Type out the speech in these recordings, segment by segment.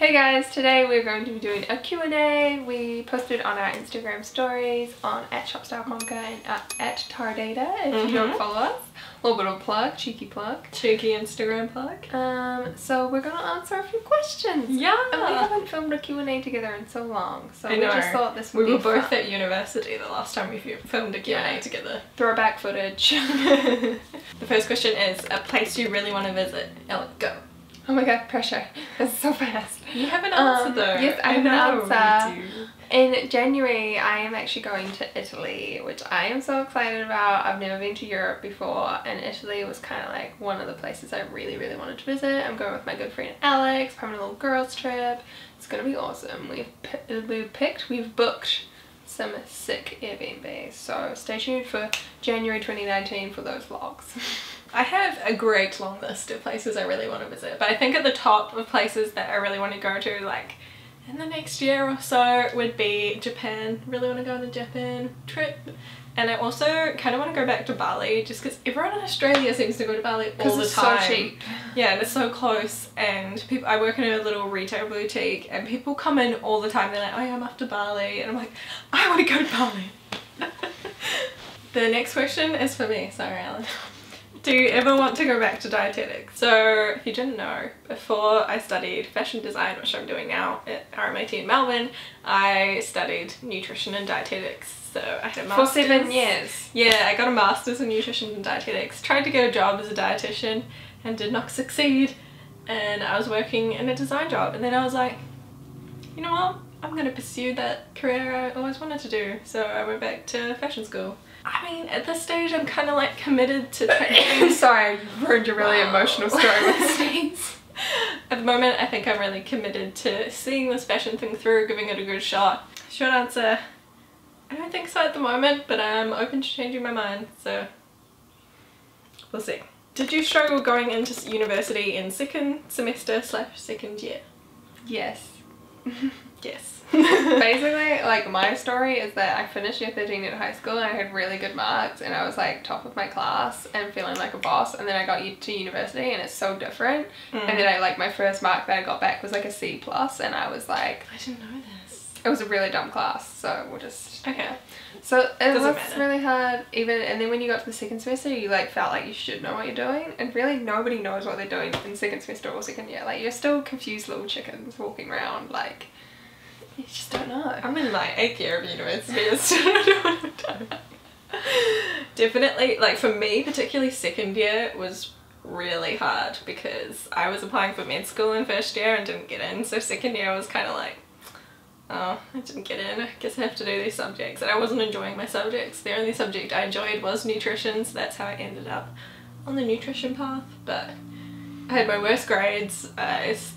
Hey guys, today we're going to be doing a Q&A. We posted on our Instagram stories on @shopstyleconquer and @tardata if you don't follow us. A little bit of a plug, cheeky plug. Cheeky Instagram plug. So we're going to answer a few questions. Yeah. And we haven't filmed a Q&A together in so long, so I we know. just thought this would be We were both fun. at university the last time we filmed a Q&A together. Throwback footage. The first question is, a place you really want to visit. Ellen, go. Oh my god, pressure. That's so fast. You have an answer though. Yes, I have an answer. You do. In January, I am actually going to Italy, which I am so excited about. I've never been to Europe before, and Italy was kind of like one of the places I really wanted to visit. I'm going with my good friend Alex, having a little girls trip. It's gonna be awesome. We've booked some sick Airbnbs, so stay tuned for January 2019 for those vlogs. I have a great long list of places I really want to visit, but I think at the top of places that I really want to go to, like in the next year or so, would be Japan. Really want to go on a Japan trip. And I also kind of want to go back to Bali, just because everyone in Australia seems to go to Bali all the time. It's so cheap. Yeah, and it's so close, and people, I work in a little retail boutique and people come in all the time. They're like, oh yeah, I'm off to Bali, and I'm like, I want to go to Bali. The next question is for me. Sorry, Alan. Do you ever want to go back to Dietetic? So if you didn't know, before I studied fashion design, which I'm doing now at RMIT in Melbourne, I studied nutrition and dietetics. So I had a master's. For 7 years? Yeah, I got a master's in nutrition and dietetics. Tried to get a job as a dietitian and did not succeed. And I was working in a design job, and then I was like, you know what? I'm going to pursue that career I always wanted to do. So I went back to fashion school. I mean, at this stage, I'm kind of like committed to training. Sorry, you ruined your really emotional story with States. At the moment, I think I'm really committed to seeing this fashion thing through, giving it a good shot. Short answer, I don't think so at the moment, but I'm open to changing my mind, so we'll see. Did you struggle going into university in second semester / second year? Yes. Yes. Basically, like, my story is that I finished year 13 at high school and I had really good marks and I was like top of my class and feeling like a boss, and then I got to university and it's so different. And then my first mark that I got back was like a C+, and I was like, I didn't know this. It was a really dumb class, so we'll just... Okay. So it was really hard, and then when you got to the second semester, you like felt like you should know what you're doing, and really nobody knows what they're doing in second semester or second year. Like, you're still confused little chickens walking around, like, you just don't know. I'm in my 8th year of university, I still don't know what I'm doing. Definitely, like for me, particularly second year was really hard because I was applying for med school in first year and didn't get in, so second year I was kind of like, oh, I didn't get in, I guess I have to do these subjects, and I wasn't enjoying my subjects. The only subject I enjoyed was nutrition, so that's how I ended up on the nutrition path. But I had my worst grades. I just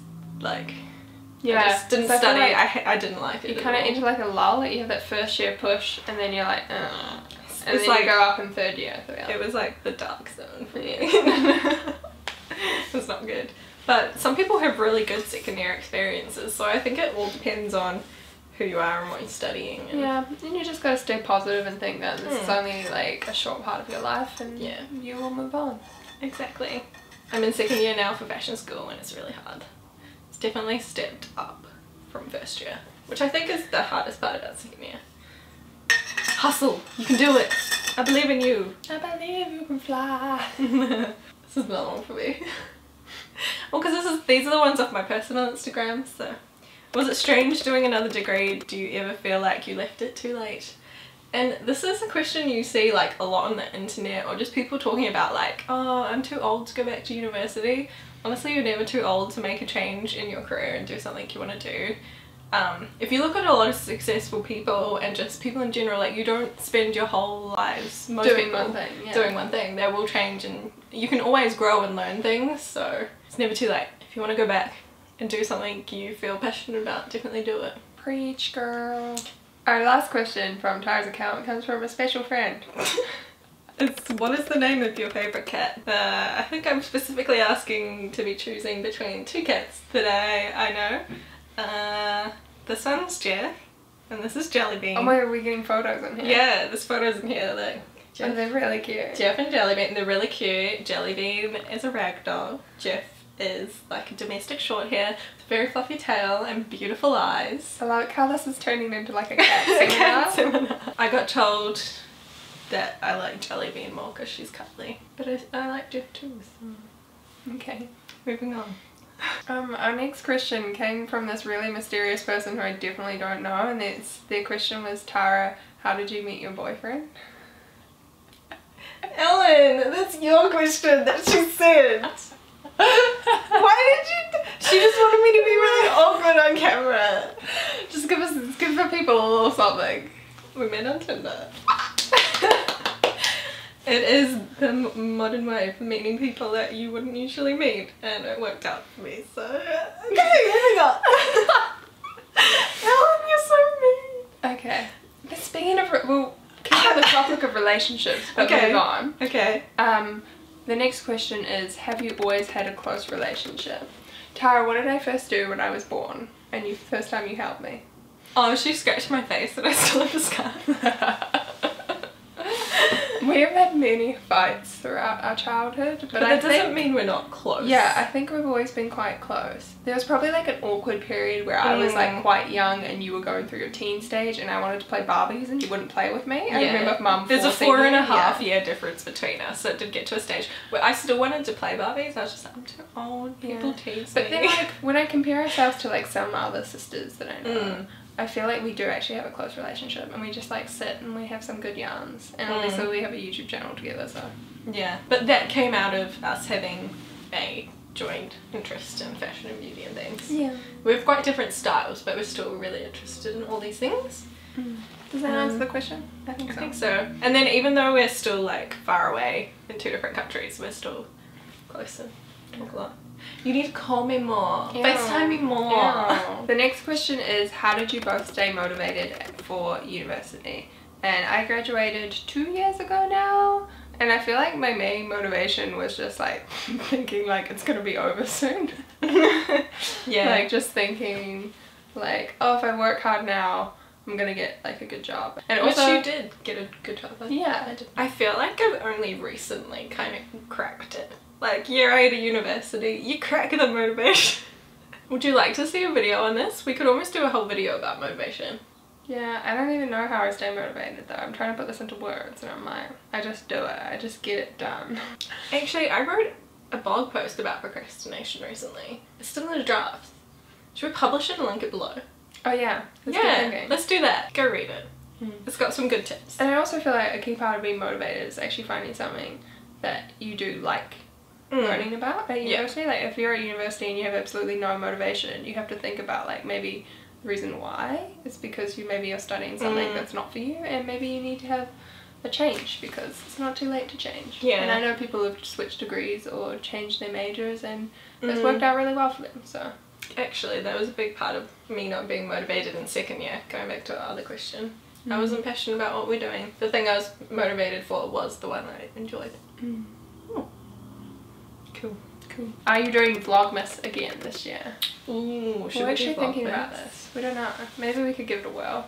didn't study. Like I didn't like it. You kind of enter like a lull. You have that first year push, and then you're like, and it's then like, you go up in third year. It was like the dark zone for me. It was not good. But some people have really good second year experiences, so I think it all depends on who you are and what you're studying. And yeah, and you just gotta stay positive and think that this is only like a short part of your life, and you will move on. Exactly. I'm in second year now for fashion school, and it's really hard. It's definitely stepped up from first year, which I think is the hardest part about second year. Hustle! You can do it! I believe in you! I believe you can fly! This is not long for me. Well, because these are the ones off my personal Instagram, so. Was it strange doing another degree? Do you ever feel like you left it too late? And this is a question you see like a lot on the internet, or just people talking about like, oh, I'm too old to go back to university. Honestly, you're never too old to make a change in your career and do something you want to do. If you look at a lot of successful people and just people in general, like, you don't spend your whole lives doing one thing. They will change, and you can always grow and learn things, so it's never too late. If you want to go back and do something you feel passionate about, definitely do it. Preach, girl. Our last question from Tara's account comes from a special friend. It's, what is the name of your favourite cat? I think I'm specifically asking to be choosing between two cats that I know. This one's Jeff, and this is Jellybean. Oh my god, we're getting photos in here. Yeah, there's photos in here. Look. Jeff. Oh, they're really cute. Jeff and Jellybean, they're really cute. Jellybean is a ragdoll. Jeff is like a domestic short hair with very fluffy tail and beautiful eyes. I like how this is turning into like a cat seminar. I got told that I like Jelly Bean more because she's cuddly, but I like Jeff too, so Okay. moving on. Our next question came from this really mysterious person who I definitely don't know, and their question was, Tara, how did you meet your boyfriend? Ellen, that's your question that she said. Why did you? She just wanted me to be really awkward on camera. Just give the people a little something. We met on Tinder. It is the modern way of meeting people that you wouldn't usually meet, and it worked out for me, so okay, moving on. Ellen, you're so mean. Okay. But speaking of, we'll keep on the topic of relationships, but okay. move on. Okay. The next question is, have you always had a close relationship? Tara, what did I first do when I was born? And first time you helped me? Oh, she scratched my face and I still have a scar. We have had many fights throughout our childhood, but that doesn't mean we're not close. Yeah, I think we've always been quite close. There was probably like an awkward period where I was like quite young and you were going through your teen stage and I wanted to play Barbies and you wouldn't play with me. I remember Mum There's a forcing 4.5 year difference between us, so it did get to a stage where I still wanted to play Barbies. I was just like, I'm too old, people tease me. But then like when I compare ourselves to like some other sisters that I know, I feel like we do actually have a close relationship and we just like sit and we have some good yarns, and obviously we have a YouTube channel together, so. Yeah, but that came out of us having a joint interest in fashion and beauty and things. Yeah. We have quite different styles, but we're still really interested in all these things. Does that answer the question? I I think so. And then even though we're still like far away in 2 different countries, we're still close and talk a lot. You need to call me more. FaceTime me more. The next question is, how did you both stay motivated for university? And I graduated 2 years ago now, and I feel like my main motivation was just like thinking like it's gonna be over soon. Yeah. Like just thinking like, oh, if I work hard now, I'm gonna get like a good job. And which also, you did get a good job. Yeah. I feel like I've only recently kind of cracked it. Like year 8 of university, you crack the motivation. Would you like to see a video on this? We could almost do a whole video about motivation. Yeah, I don't even know how I stay motivated though. I'm trying to put this into words and I'm like, I just do it. I just get it done. Actually, I wrote a blog post about procrastination recently. It's still in a draft. Should we publish it and link it below? Oh yeah. Let's do that. Go read it. It's got some good tips. And I also feel like a key part of being motivated is actually finding something that you do like learning about at university. Like if you're at university and you have absolutely no motivation, you have to think about like maybe the reason why. It's because you're studying something that's not for you, and maybe you need to have a change because it's not too late to change. Yeah. And I know people have switched degrees or changed their majors and it's worked out really well for them, so. Actually, that was a big part of me not being motivated in second year, going back to our other question. I wasn't passionate about what we're doing. The thing I was motivated for was the one I enjoyed. Cool. Are you doing Vlogmas again this year? Ooh, we're actually thinking about this. We don't know. Maybe we could give it a whirl.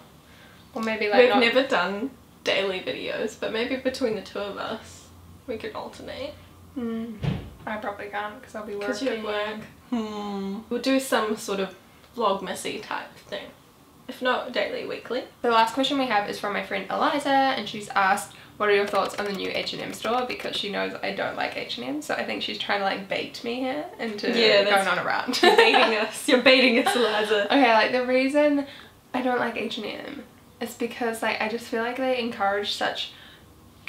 Or maybe like we've never done daily videos, but maybe between the two of us, we could alternate. I probably can't because I'll be working. Because you work. We'll do some sort of Vlogmasy type thing. If not daily, weekly. The last question we have is from my friend Eliza, and she's asked, what are your thoughts on the new H&M store? Because she knows I don't like H&M, so I think she's trying to like bait me here into going on a rant. You're baiting us. You're baiting us, Eliza. Okay, like the reason I don't like H&M is because like I just feel like they encourage such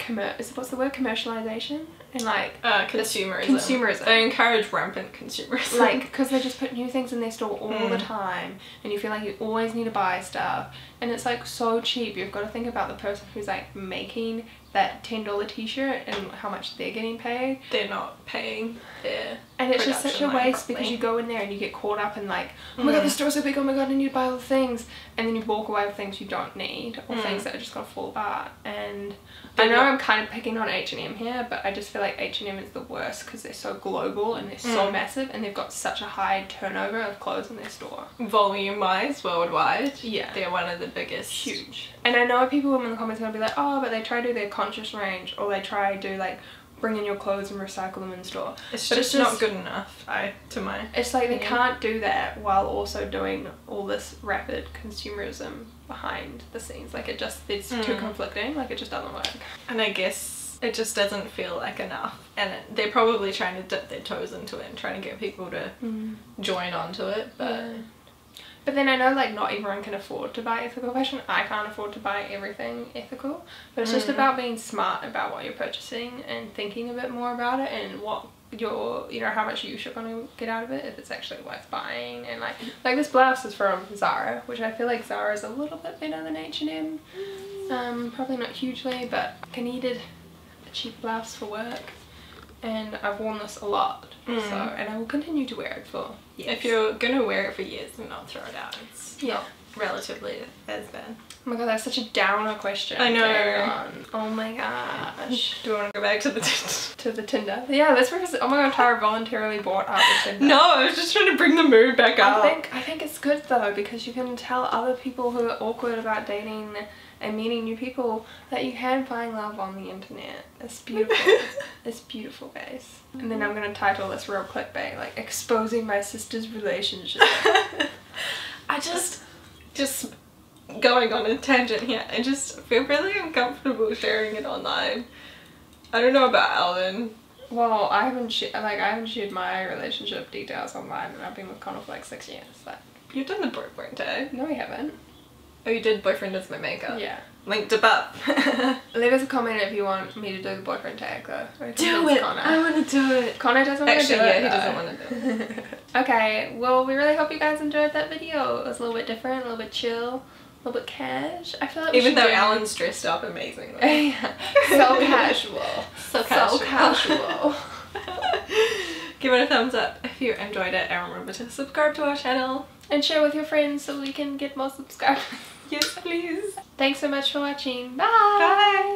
what's the word? Commercialization? And like consumerism. They encourage rampant consumerism. Like, because they just put new things in their store all the time, and you feel like you always need to buy stuff, and it's like so cheap. You've got to think about the person who's like making that $10 t-shirt and how much they're getting paid. They're not paying their and it's just such a waste because you go in there and you get caught up in like, oh my god, the store's so big, oh my god, I need to buy all the things, and then you walk away with things you don't need or things that are just gonna fall apart. And I know I'm kind of picking on H&M here, but I just feel like H&M is the worst because they're so global and they're so massive, and they've got such a high turnover of clothes in their store. Volume wise, worldwide, yeah, they're one of the biggest. Huge. And I know people in the comments are gonna be like, oh, but they try to do their conscious range, or they try to do like bring in your clothes and recycle them in store. It's But just not good enough, to my It's like they opinion. can't do that while also doing all this rapid consumerism behind the scenes. Like it's too conflicting, like it just doesn't work. And I guess it just doesn't feel like enough, and they're probably trying to dip their toes into it and trying to get people to join onto it, but But then I know like not everyone can afford to buy ethical fashion. I can't afford to buy everything ethical, but it's just about being smart about what you're purchasing and thinking a bit more about it and what your, you know, how much use you're going to get out of it, if it's actually worth buying. And like this blouse is from Zara, which I feel like Zara is a little bit better than H&M. Probably not hugely, but I needed a cheap blouse for work, and I've worn this a lot, so, and I will continue to wear it for years. if you're gonna wear it for years and not throw it out, it's not relatively as bad. Oh my god, that's such a downer question. I know. Everyone. Oh my gosh. Do we want to go back to the To the Tinder. Yeah, that's because, oh my god, Tara voluntarily bought out the Tinder. No, I was just trying to bring the mood back up. I think it's good though, because you can tell other people who are awkward about dating and meeting new people that you can find love on the internet. It's beautiful. It's beautiful, guys. And then I'm gonna title this real clickbait, like exposing my sister's relationship. I just going on a tangent here, I just feel really uncomfortable sharing it online. I don't know about Alan. Well, I haven't shared my relationship details online, and I've been with Connor for like 6 years. Like, You've done the boyfriend tag. no, we haven't. Oh, you did boyfriend as my makeup. Yeah. Linked above. Leave us a comment if you want me to do the boyfriend tag though. Do it! Connor. I want to do it. Connor doesn't want to do Actually, it. yeah, he doesn't though. want to do it. Okay, well, we really hope you guys enjoyed that video. It was a little bit different, a little bit chill, a little bit cash. I feel like we Even should though do- Alan's dressed up amazingly. so casual. So casual. So casual. Give it a thumbs up if you enjoyed it, and remember to subscribe to our channel. And share with your friends so we can get more subscribers. Yes, please. Thanks so much for watching. Bye! Bye!